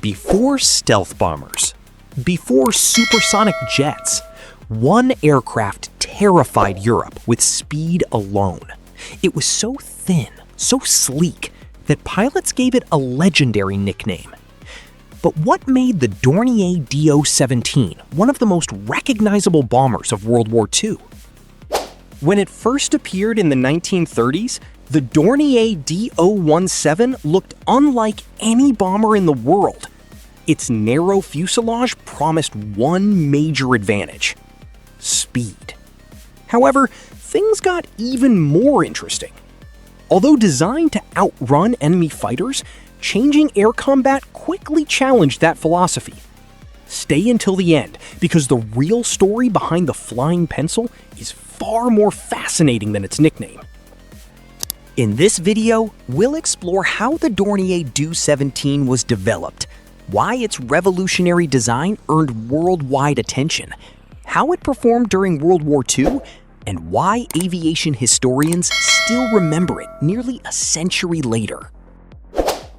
Before stealth bombers, before supersonic jets, one aircraft terrified Europe with speed alone. It was so thin, so sleek, that pilots gave it a legendary nickname. But what made the Dornier Do one of the most recognizable bombers of World War II? When it first appeared in the 1930s, the Dornier Do looked unlike any bomber in the world. Its narrow fuselage promised one major advantage: speed. However, things got even more interesting. Although designed to outrun enemy fighters, changing air combat quickly challenged that philosophy. Stay until the end, because the real story behind the flying pencil is far more fascinating than its nickname. In this video, we'll explore how the Dornier Do was developed, why its revolutionary design earned worldwide attention, how it performed during World War II, and why aviation historians still remember it nearly a century later.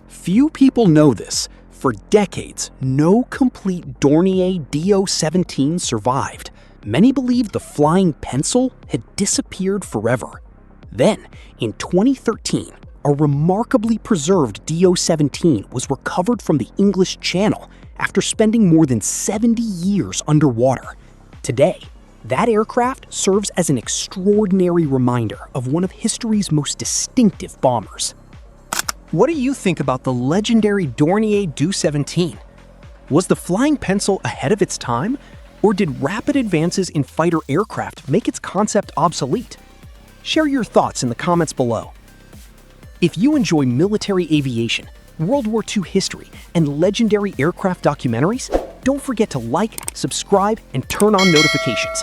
Few people know this. For decades, no complete Dornier Do survived. Many believed the flying pencil had disappeared forever. Then, in 2013, a remarkably preserved Do-17 was recovered from the English Channel after spending more than 70 years underwater. Today, that aircraft serves as an extraordinary reminder of one of history's most distinctive bombers. What do you think about the legendary Dornier Do-17? Was the flying pencil ahead of its time, or did rapid advances in fighter aircraft make its concept obsolete? Share your thoughts in the comments below. If you enjoy military aviation, World War II history, and legendary aircraft documentaries, don't forget to like, subscribe, and turn on notifications.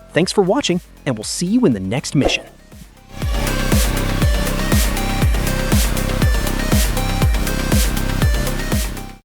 Thanks for watching, and we'll see you in the next mission.